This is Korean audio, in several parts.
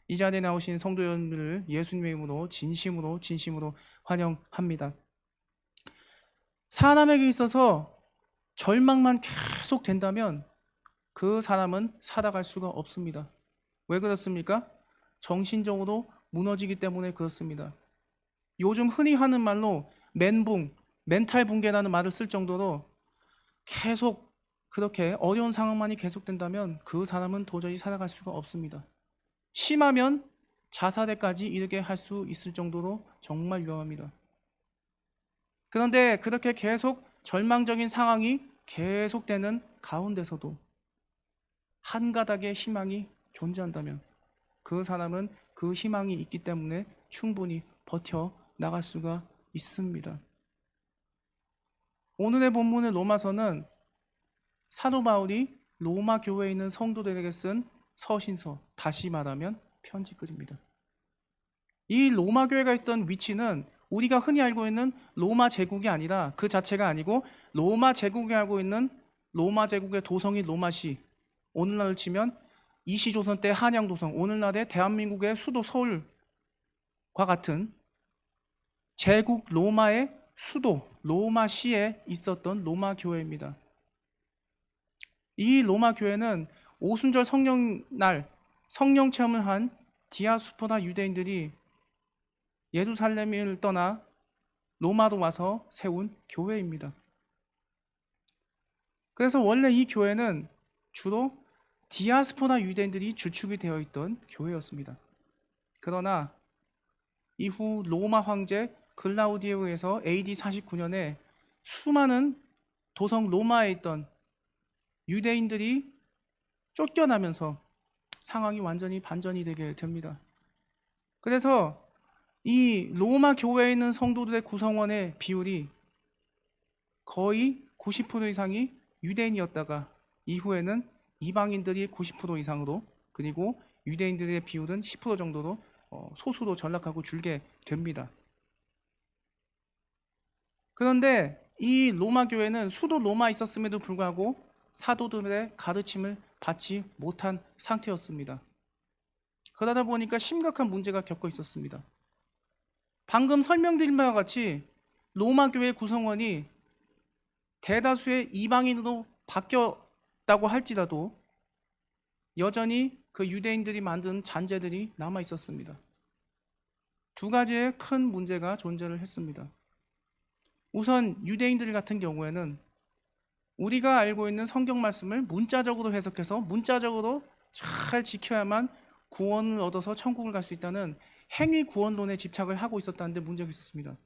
이 자리에 나오신 성도 여러분들을 예수님의 이름으로 진심으로 환영합니다. 사람에게 있어서 절망만 계속 된다면 그 사람은 살아갈 수가 없습니다. 왜 그렇습니까? 정신적으로 무너지기 때문에 그렇습니다. 요즘 흔히 하는 말로 멘탈 붕괴라는 말을 쓸 정도로 계속 그렇게 어려운 상황만이 계속된다면 그 사람은 도저히 살아갈 수가 없습니다. 심하면 자살에까지 이르게 할 수 있을 정도로 정말 위험합니다. 그런데 그렇게 계속 절망적인 상황이 계속되는 가운데서도 한 가닥의 희망이 존재한다면 그 사람은 그 희망이 있기 때문에 충분히 버텨 나갈 수가 있습니다. 오늘의 본문의 로마서는 사도 바울이 로마 교회에 있는 성도들에게 쓴 서신서, 다시 말하면 편지글입니다. 이 로마 교회가 있던 위치는 우리가 흔히 알고 있는 로마 제국이 아니라 그 자체가 아니고 로마 제국이 알고 있는 로마 제국의 도성인 로마시, 오늘날을 치면 이시조선 때 한양도성, 오늘날의 대한민국의 수도 서울과 같은 제국 로마의 수도 로마시에 있었던 로마 교회입니다. 이 로마 교회는 오순절 성령날 성령 체험을 한 디아스포라 유대인들이 예루살렘을 떠나 로마로 와서 세운 교회입니다. 그래서 원래 이 교회는 주로 디아스포라 유대인들이 주축이 되어 있던 교회였습니다. 그러나 이후 로마 황제 글라우디에 의해서 AD 49년에 수많은 도성 로마에 있던 유대인들이 쫓겨나면서 상황이 완전히 반전이 되게 됩니다. 그래서 이 로마 교회에 있는 성도들의 구성원의 비율이 거의 90% 이상이 유대인이었다가 이후에는 이방인들이 90% 이상으로, 그리고 유대인들의 비율은 10% 정도로 소수로 전락하고 줄게 됩니다. 그런데 이 로마 교회는 수도 로마에 있었음에도 불구하고 사도들의 가르침을 받지 못한 상태였습니다. 그러다 보니까 심각한 문제가 겪고 있었습니다. 방금 설명드린 바와 같이 로마 교회 구성원이 대다수의 이방인으로 바뀌었다고 할지라도 여전히 그 유대인들이 만든 잔재들이 남아 있었습니다. 두 가지의 큰 문제가 존재를 했습니다. 우선 유대인들 같은 경우에는 우리가 알고 있는 성경 말씀을 문자적으로 해석해서 문자적으로 잘 지켜야만 구원을 얻어서 천국을 갈 수 있다는 행위 구원론에 집착을 하고 있었다는 데 문제가 있었습니다.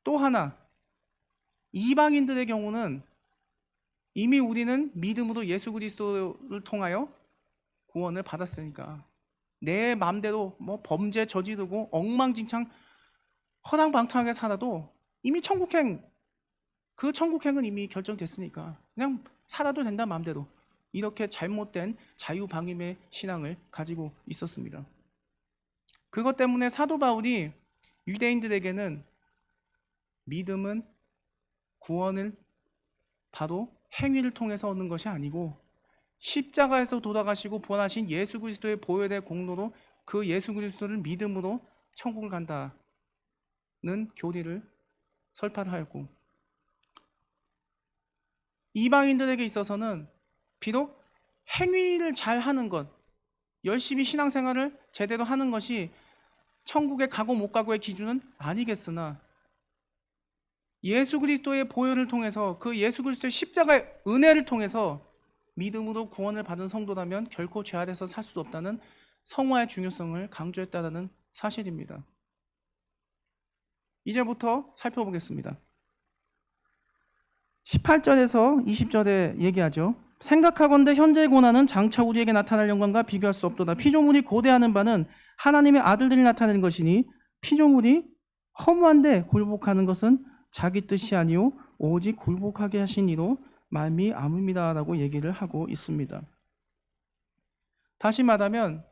또 하나, 이방인들의 경우는 이미 우리는 믿음으로 예수 그리스도를 통하여 구원을 받았으니까 내 마음대로 범죄 저지르고 엉망진창 허랑방탕하게 살아도 이미 그 천국행은 이미 결정됐으니까 그냥 살아도 된다 마음대로, 이렇게 잘못된 자유방임의 신앙을 가지고 있었습니다. 그것 때문에 사도 바울이 유대인들에게는 믿음은 구원을 바로 행위를 통해서 얻는 것이 아니고 십자가에서 돌아가시고 부활하신 예수 그리스도의 보혈의 공로로 그 예수 그리스도를 믿음으로 천국을 간다는 교리를 설파를 하였고, 이방인들에게 있어서는 비록 행위를 잘 하는 것, 열심히 신앙생활을 제대로 하는 것이 천국에 가고 못 가고의 기준은 아니겠으나 예수 그리스도의 보혈을 통해서 그 예수 그리스도의 십자가의 은혜를 통해서 믿음으로 구원을 받은 성도라면 결코 죄 아래서 살 수 없다는 성화의 중요성을 강조했다는 사실입니다. 이제부터 살펴보겠습니다. 18절에서 20절에 얘기하죠. 생각하건대 현재의 고난은 장차 우리에게 나타날 영광과 비교할 수 없도다. 피조물이 고대하는 바는 하나님의 아들들이 나타내는 것이니 피조물이 허무한데 굴복하는 것은 자기 뜻이 아니요 오직 굴복하게 하신 이로 말미암음이다 라고 얘기를 하고 있습니다. 다시 말하면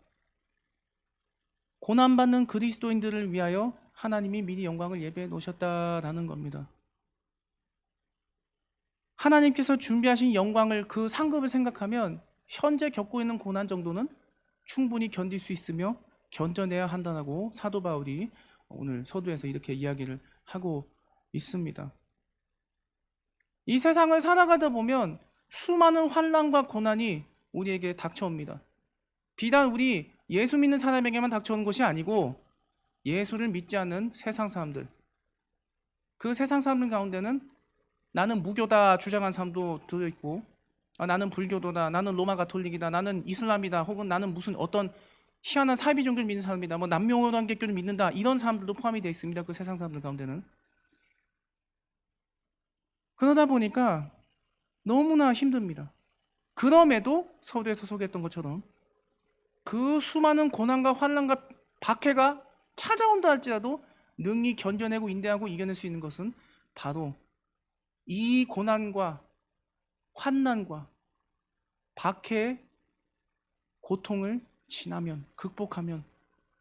고난받는 그리스도인들을 위하여 하나님이 미리 영광을 예배해 놓으셨다라는 겁니다. 하나님께서 준비하신 영광을, 그 상급을 생각하면 현재 겪고 있는 고난 정도는 충분히 견딜 수 있으며 견뎌내야 한다고 사도 바울이 오늘 서두에서 이렇게 이야기를 하고 있습니다. 이 세상을 살아가다 보면 수많은 환난과 고난이 우리에게 닥쳐옵니다. 비단 우리 예수 믿는 사람에게만 닥쳐오는 것이 아니고 예수를 믿지 않는 세상 사람들, 그 세상 사람들 가운데는 나는 무교다 주장한 사람도 들어있고, 나는 불교도다, 나는 로마 가톨릭이다, 나는 이슬람이다, 혹은 나는 무슨 어떤 희한한 사이비 종교를 믿는 사람이다, 뭐 남묘단계교를 믿는다, 이런 사람들도 포함이 되어 있습니다. 그 세상 사람들 가운데는. 그러다 보니까 너무나 힘듭니다. 그럼에도 서두에서 소개했던 것처럼 그 수많은 고난과 환난과 박해가 찾아온다 할지라도 능히 견뎌내고 인내하고 이겨낼 수 있는 것은 바로 이 고난과 환난과 박해의 고통을 지나면, 극복하면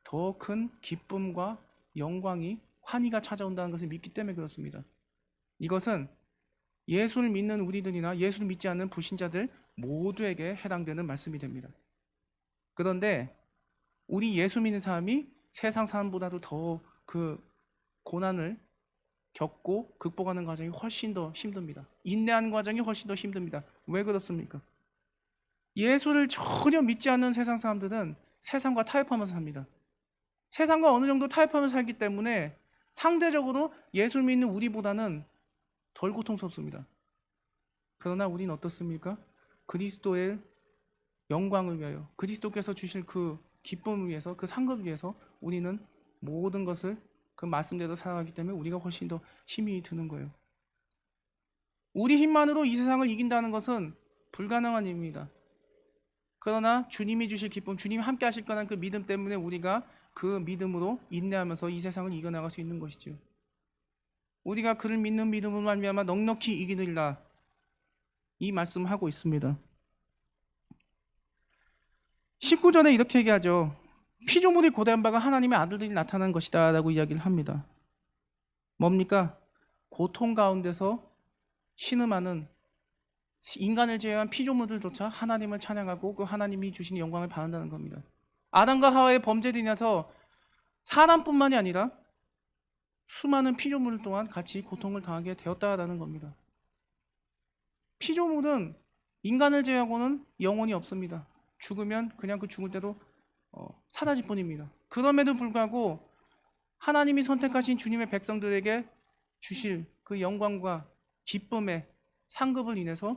더 큰 기쁨과 영광이, 환희가 찾아온다는 것을 믿기 때문에 그렇습니다. 이것은 예수를 믿는 우리들이나 예수를 믿지 않는 불신자들 모두에게 해당되는 말씀이 됩니다. 그런데 우리 예수 믿는 사람이 세상 사람보다도 더 그 고난을 겪고 극복하는 과정이 훨씬 더 힘듭니다. 인내하는 과정이 훨씬 더 힘듭니다. 왜 그렇습니까? 예수를 전혀 믿지 않는 세상 사람들은 세상과 타협하면서 삽니다. 세상과 어느 정도 타협하면서 살기 때문에 상대적으로 예수를 믿는 우리보다는 덜 고통스럽습니다. 그러나 우리는 어떻습니까? 그리스도의 영광을 위하여, 그리스도께서 주실 그 기쁨을 위해서, 그 상급을 위해서 우리는 모든 것을 그 말씀대로 살아가기 때문에 우리가 훨씬 더 힘이 드는 거예요. 우리 힘만으로 이 세상을 이긴다는 것은 불가능한 일입니다. 그러나 주님이 주실 기쁨, 주님이 함께 하실 거라는 그 믿음 때문에 우리가 그 믿음으로 인내하면서 이 세상을 이겨나갈 수 있는 것이죠. 우리가 그를 믿는 믿음으로 말미암아 넉넉히 이기느니라, 이 말씀을 하고 있습니다. 19절에 이렇게 얘기하죠. 피조물이 고대한 바가 하나님의 아들들이 나타난 것이다 라고 이야기를 합니다. 뭡니까? 고통 가운데서 신음하는 인간을 제외한 피조물들조차 하나님을 찬양하고 그 하나님이 주신 영광을 받는다는 겁니다. 아담과 하와의 범죄로 인해서 사람뿐만이 아니라 수많은 피조물 또한 같이 고통을 당하게 되었다라는 겁니다. 피조물은 인간을 제외하고는 영혼이 없습니다. 죽으면 그냥 그 죽을 대로 사라질 뿐입니다. 그럼에도 불구하고 하나님이 선택하신 주님의 백성들에게 주실 그 영광과 기쁨의 상급을 인해서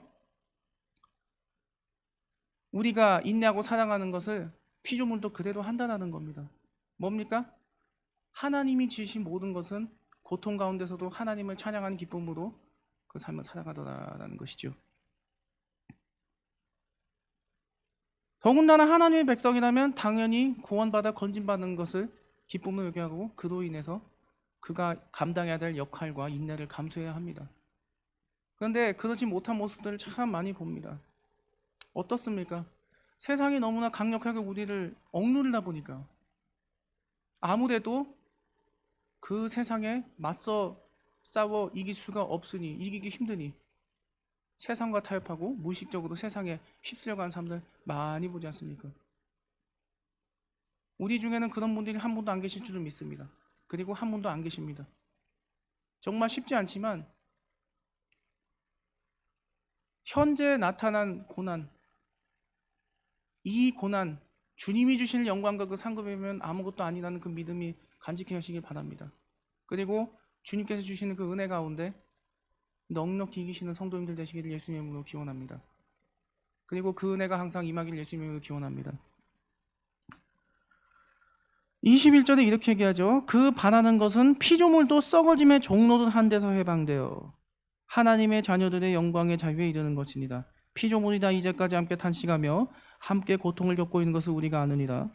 우리가 인내하고 살아가는 것을 피조물도 그대로 한다는 겁니다. 뭡니까? 하나님이 지으신 모든 것은 고통 가운데서도 하나님을 찬양하는 기쁨으로 그 삶을 살아가더라라는 것이죠. 더군다나 하나님의 백성이라면 당연히 구원받아 건진받는 것을 기쁨으로 여겨하고 그로 인해서 그가 감당해야 될 역할과 인내를 감수해야 합니다. 그런데 그러지 못한 모습들을 참 많이 봅니다. 어떻습니까? 세상이 너무나 강력하게 우리를 억누르다 보니까 아무래도 그 세상에 맞서 싸워 이길 수가 없으니, 이기기 힘드니 세상과 타협하고 무의식적으로 세상에 휩쓸려가는 사람들 많이 보지 않습니까? 우리 중에는 그런 분들이 한 분도 안 계실 줄을 믿습니다. 그리고 한 분도 안 계십니다. 정말 쉽지 않지만 현재 나타난 고난, 이 고난, 주님이 주실 영광과 그 상급이면 아무것도 아니라는 그 믿음이 간직해 하시길 바랍니다. 그리고 주님께서 주시는 그 은혜 가운데 넉넉히 이기시는 성도님들 되시기를 예수님의 이름으로 기원합니다. 그리고 그 은혜가 항상 임하기를 예수님의 이름으로 기원합니다. 21절에 이렇게 얘기하죠. 그 바라는 것은 피조물도 썩어짐의 종로한 데서 해방되어 하나님의 자녀들의 영광의 자유에 이르는 것이니라. 피조물이 다 이제까지 함께 탄식하며 함께 고통을 겪고 있는 것을 우리가 아느니라.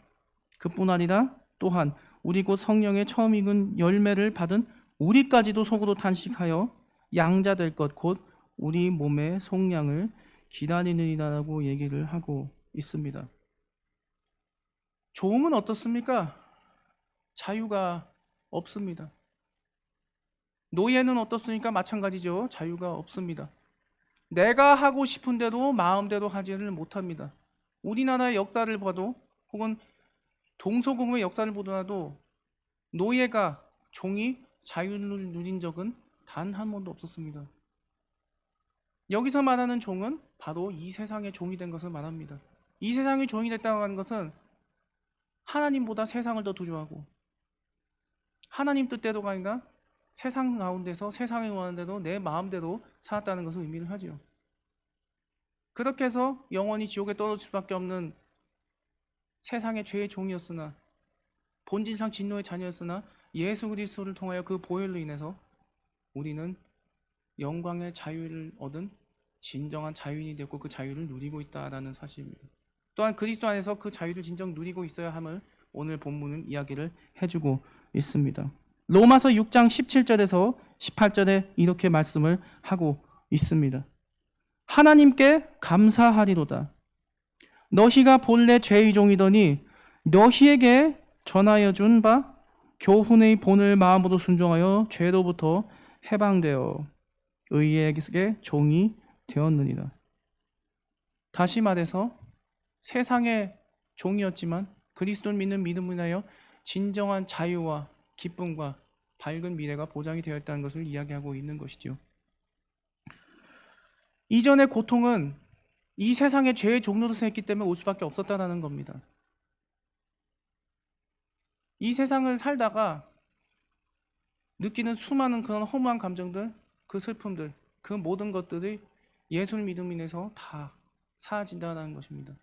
그뿐 아니라 또한 우리 곧 성령의 처음 익은 열매를 받은 우리까지도 속으로 탄식하여 양자 될 것 곧 우리 몸의 속량을 기다리느니라라고 얘기를 하고 있습니다. 종은 어떻습니까? 자유가 없습니다. 노예는 어떻습니까? 마찬가지죠. 자유가 없습니다. 내가 하고 싶은 대로 마음대로 하지를 못합니다. 우리나라의 역사를 봐도 혹은 동서고금의 역사를 보더라도 노예가 종이 자유를 누린 적은 단 한 번도 없었습니다. 여기서 말하는 종은 바로 이 세상의 종이 된 것을 말합니다. 이 세상의 종이 됐다고 하는 것은 하나님보다 세상을 더 두려워하고 하나님 뜻대로가 아니라 세상 가운데서 세상이 원하는 대로 내 마음대로 살았다는 것을 의미를 하지요. 그렇게 해서 영원히 지옥에 떨어질 수밖에 없는 세상의 죄의 종이었으나 본질상 진노의 자녀였으나 예수 그리스도를 통하여 그 보혈로 인해서 우리는 영광의 자유를 얻은 진정한 자유인이 되었고 그 자유를 누리고 있다라는 사실입니다. 또한 그리스도 안에서 그 자유를 진정 누리고 있어야 함을 오늘 본문은 이야기를 해주고 있습니다. 로마서 6장 17절에서 18절에 이렇게 말씀을 하고 있습니다. 하나님께 감사하리로다. 너희가 본래 죄의 종이더니 너희에게 전하여 준 바 교훈의 본을 마음으로 순종하여 죄로부터 해방되어 의에게 종이 되었느니라. 다시 말해서 세상의 종이었지만 그리스도를 믿는 믿음으로 인하여 진정한 자유와 기쁨과 밝은 미래가 보장이 되어 있다는 것을 이야기하고 있는 것이죠. 이전의 고통은 이 세상의 죄의 종로로서 했기 때문에 올 수밖에 없었다는 겁니다. 이 세상을 살다가 느끼는 수많은 그런 허무한 감정들, 그 슬픔들, 그 모든 것들이 예수를 믿음으로 인해서 다 사라진다는 것입니다.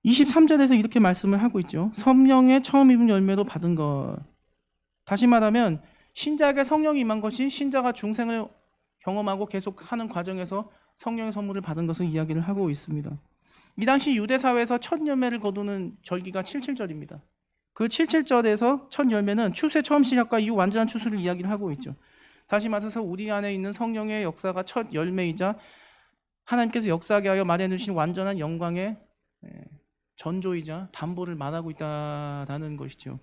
23절에서 이렇게 말씀을 하고 있죠. 성령의 처음 입은 열매로 받은 것. 다시 말하면 신자에게 성령이 임한 것이 신자가 중생을 경험하고 계속하는 과정에서 성령의 선물을 받은 것을 이야기를 하고 있습니다. 이 당시 유대 사회에서 첫 열매를 거두는 절기가 77절입니다. 그 77절에서 첫 열매는 추수의 처음 시작과 이후 완전한 추수를 이야기를 하고 있죠. 다시 말해서 우리 안에 있는 성령의 역사가 첫 열매이자 하나님께서 역사하게 하여 마련해 주신 완전한 영광의 전조이자 담보를 말하고 있다라는 것이죠.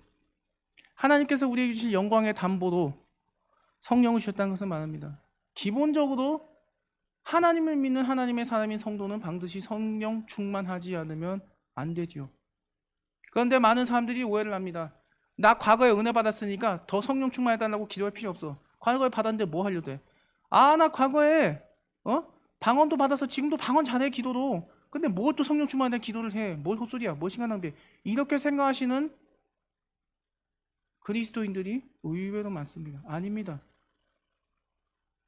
하나님께서 우리에게 주신 영광의 담보로 성령을 주셨다는 것을 말합니다. 기본적으로 하나님을 믿는 하나님의 사람인 성도는 반드시 성령 충만하지 않으면 안 되지요. 그런데 많은 사람들이 오해를 합니다. 나 과거에 은혜 받았으니까 더 성령 충만해달라고 기도할 필요 없어. 과거에 받았는데 뭐 하려고 해? 나 과거에 방언도 받아서 지금도 방언 잘해 기도도. 근데 뭘 또 성령 충만에 기도를 해? 뭘 헛소리야? 뭘 시간 낭비? 이렇게 생각하시는 그리스도인들이 의외로 많습니다. 아닙니다.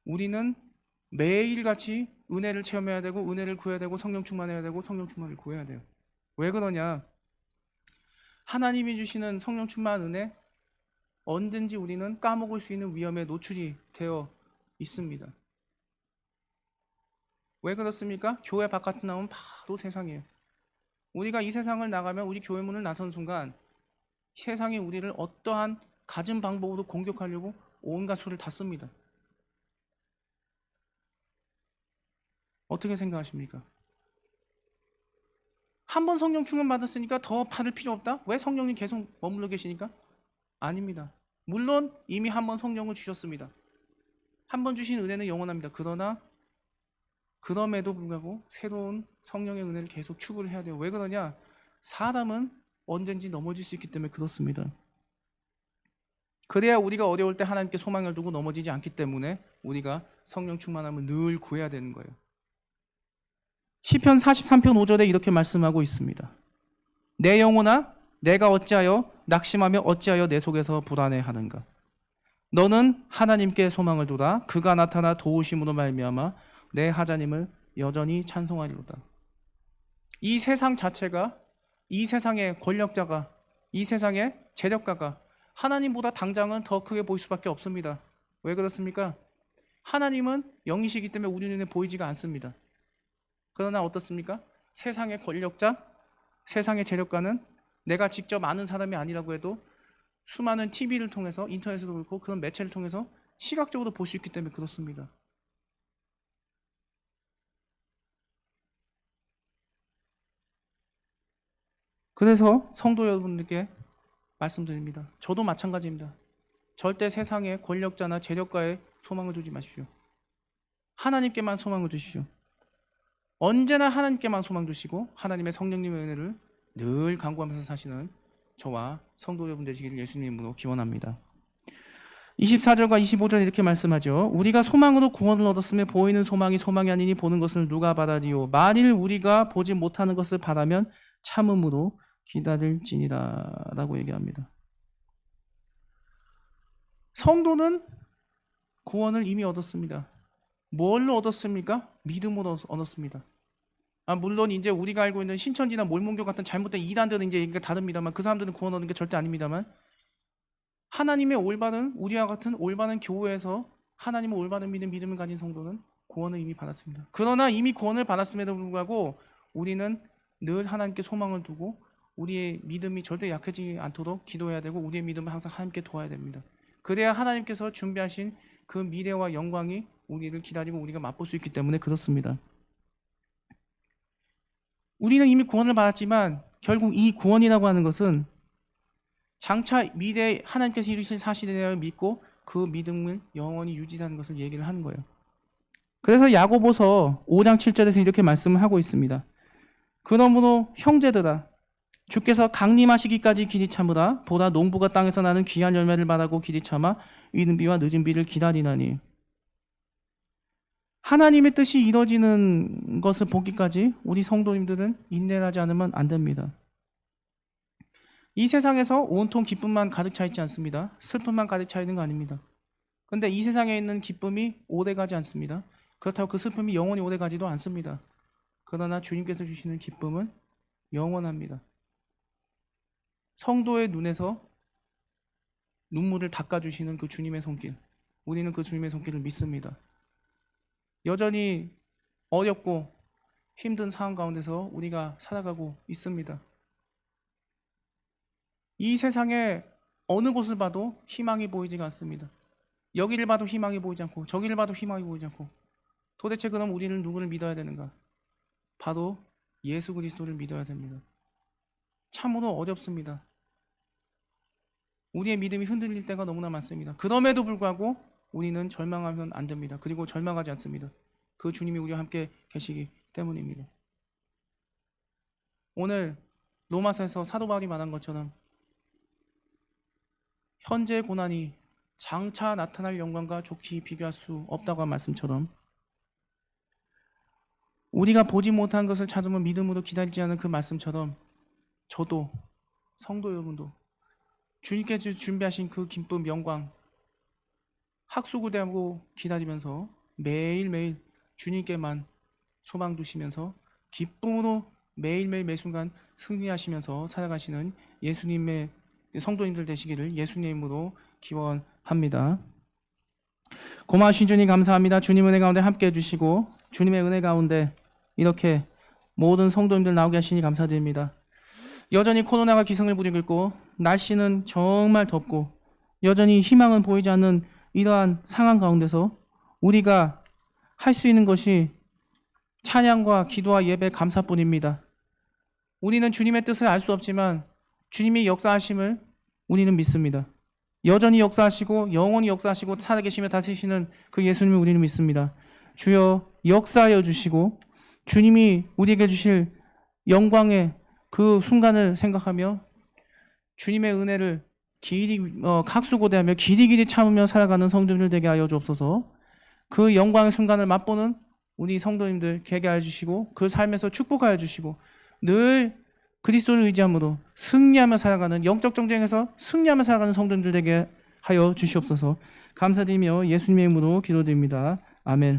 우리는 매일같이 은혜를 체험해야 되고 은혜를 구해야 되고 성령 충만해야 되고 성령 충만을 구해야 돼요. 왜 그러냐? 하나님이 주시는 성령 충만 은혜 언젠지 우리는 까먹을 수 있는 위험에 노출이 되어 있습니다. 왜 그렇습니까? 교회 바깥에 나오면 바로 세상이에요. 우리가 이 세상을 나가면 우리 교회 문을 나선 순간 세상이 우리를 어떠한 갖은 방법으로 공격하려고 온갖 수를 다 씁니다. 어떻게 생각하십니까? 한 번 성령 충만 받았으니까 더 받을 필요 없다? 왜 성령님 계속 머물러 계시니까? 아닙니다. 물론 이미 한 번 성령을 주셨습니다. 한 번 주신 은혜는 영원합니다. 그러나 그럼에도 불구하고 새로운 성령의 은혜를 계속 추구를 해야 돼요. 왜 그러냐? 사람은 언젠지 넘어질 수 있기 때문에 그렇습니다. 그래야 우리가 어려울 때 하나님께 소망을 두고 넘어지지 않기 때문에 우리가 성령 충만함을 늘 구해야 되는 거예요. 시편 43편 5절에 이렇게 말씀하고 있습니다. 내 영혼아 내가 어찌하여 낙심하며 어찌하여 내 속에서 불안해하는가. 너는 하나님께 소망을 두라. 그가 나타나 도우심으로 말미암아 내 하나님을 여전히 찬송하리로다. 이 세상 자체가, 이 세상의 권력자가, 이 세상의 재력가가 하나님보다 당장은 더 크게 보일 수밖에 없습니다. 왜 그렇습니까? 하나님은 영이시기 때문에 우리 눈에 보이지가 않습니다. 그러나 어떻습니까? 세상의 권력자, 세상의 재력가는 내가 직접 아는 사람이 아니라고 해도 수많은 TV를 통해서, 인터넷으로 그렇고 그런 매체를 통해서 시각적으로 볼 수 있기 때문에 그렇습니다. 그래서 성도 여러분들께 말씀드립니다. 저도 마찬가지입니다. 절대 세상의 권력자나 재력가에 소망을 두지 마십시오. 하나님께만 소망을 두십시오. 언제나 하나님께만 소망 두시고 하나님의 성령님의 은혜를 늘 간구하면서 사시는 저와 성도 여러분 되시기를 예수님의 이름으로 기원합니다. 24절과 25절 이렇게 말씀하죠. 우리가 소망으로 구원을 얻었으며 보이는 소망이 소망이 아니니 보는 것을 누가 바라리요. 만일 우리가 보지 못하는 것을 바라면 참음으로 기다릴지니라 라고 얘기합니다. 성도는 구원을 이미 얻었습니다. 뭘로 얻었습니까? 믿음으로 얻었습니다. 물론 이제 우리가 알고 있는 신천지나 몰몬교 같은 잘못된 이단들은 이제 얘기가 다릅니다만 그 사람들은 구원 얻는 게 절대 아닙니다만 하나님의 올바른 우리와 같은 올바른 교회에서 하나님의 올바른 믿음을 가진 성도는 구원을 이미 받았습니다. 그러나 이미 구원을 받았음에도 불구하고 우리는 늘 하나님께 소망을 두고 우리의 믿음이 절대 약해지지 않도록 기도해야 되고 우리의 믿음을 항상 하나님께 도와야 됩니다. 그래야 하나님께서 준비하신 그 미래와 영광이 우리를 기다리고 우리가 맛볼 수 있기 때문에 그렇습니다. 우리는 이미 구원을 받았지만 결국 이 구원이라고 하는 것은 장차 미래에 하나님께서 이루실 사실에 대하여 믿고 그 믿음을 영원히 유지하는 것을 얘기를 하는 거예요. 그래서 야고보서 5장 7절에서 이렇게 말씀을 하고 있습니다. 그러므로 형제들아 주께서 강림하시기까지 길이 참으라. 보라 농부가 땅에서 나는 귀한 열매를 바라고 길이 참아 이른 비와 늦은 비를 기다리나니. 하나님의 뜻이 이루어지는 것을 보기까지 우리 성도님들은 인내하지 않으면 안 됩니다. 이 세상에서 온통 기쁨만 가득 차 있지 않습니다. 슬픔만 가득 차 있는 거 아닙니다. 그런데 이 세상에 있는 기쁨이 오래가지 않습니다. 그렇다고 그 슬픔이 영원히 오래가지도 않습니다. 그러나 주님께서 주시는 기쁨은 영원합니다. 성도의 눈에서 눈물을 닦아주시는 그 주님의 손길, 우리는 그 주님의 손길을 믿습니다. 여전히 어렵고 힘든 상황 가운데서 우리가 살아가고 있습니다. 이 세상에 어느 곳을 봐도 희망이 보이지가 않습니다. 여기를 봐도 희망이 보이지 않고 저기를 봐도 희망이 보이지 않고 도대체 그럼 우리는 누구를 믿어야 되는가? 바로 예수 그리스도를 믿어야 됩니다. 참으로 어렵습니다. 우리의 믿음이 흔들릴 때가 너무나 많습니다. 그럼에도 불구하고 우리는 절망하면 안 됩니다. 그리고 절망하지 않습니다. 그 주님이 우리와 함께 계시기 때문입니다. 오늘 로마서에서 사도 바울이 말한 것처럼 현재의 고난이 장차 나타날 영광과 좋게 비교할 수 없다고 한 말씀처럼 우리가 보지 못한 것을 찾으면 믿음으로 기다리지 않은 그 말씀처럼 저도 성도 여러분도 주님께서 준비하신 그 기쁨 영광 학수고대하고 기다리면서 매일매일 주님께만 소망 두시면서 기쁨으로 매일매일 매순간 승리하시면서 살아가시는 예수님의 성도님들 되시기를 예수님의 이름으로 기원합니다. 고마우신 주님 감사합니다. 주님 은혜 가운데 함께 해주시고 주님의 은혜 가운데 이렇게 모든 성도님들 나오게 하시니 감사드립니다. 여전히 코로나가 기승을 부리고 있고 날씨는 정말 덥고 여전히 희망은 보이지 않는 이러한 상황 가운데서 우리가 할 수 있는 것이 찬양과 기도와 예배 감사뿐입니다. 우리는 주님의 뜻을 알 수 없지만 주님이 역사하심을 우리는 믿습니다. 여전히 역사하시고 영원히 역사하시고 살아계시며 다스리시는 그 예수님을 우리는 믿습니다. 주여 역사하여 주시고 주님이 우리에게 주실 영광의 그 순간을 생각하며 주님의 은혜를 각수고대하며 길이길이 참으며 살아가는 성도님들 되게 하여 주옵소서. 그 영광의 순간을 맛보는 우리 성도님들 되게 하여 주시고 그 삶에서 축복하여 주시고 늘 그리스도를 의지함으로 승리하며 살아가는 영적 전쟁에서 승리하며 살아가는 성도님들 되게 하여 주시옵소서. 감사드리며 예수님의 이름으로 기도드립니다. 아멘.